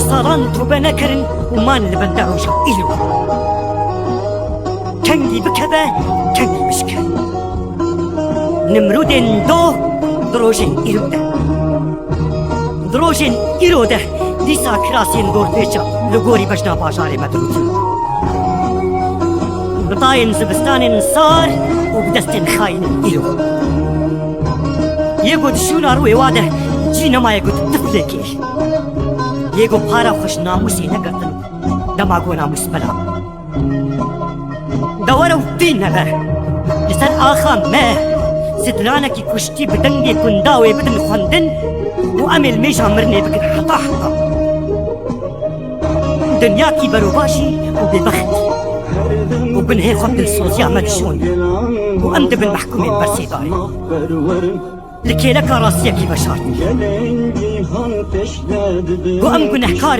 صالان توبة نكرن ومان لبن روجا إلو كنجي بكبا كنجي بشكا نمرودين دو دروجين إلو ده دروجين إلو ده ديسا كراسين دور بيشا لغوري بجنا باجاري مدروتو بطاين زبستان صار وبدستن خاين إلو يقول شونا روي واده جينا ما يقول تفلكي يقول بارا خوش ناموسي نقرتن دماغو ناموس بلا دورو دين هذا لسان آخام ما ستلانكي كشتي بدنجي كنداوي بدن خندن وأمل ميجا مرني بكن حطا حطا دنياكي بروباشي وببخت وبنهي خط الصوصيا مدشون وأمد بالمحكومين برسيداري لكي لك راسيكي بشارتي وأم كن حكار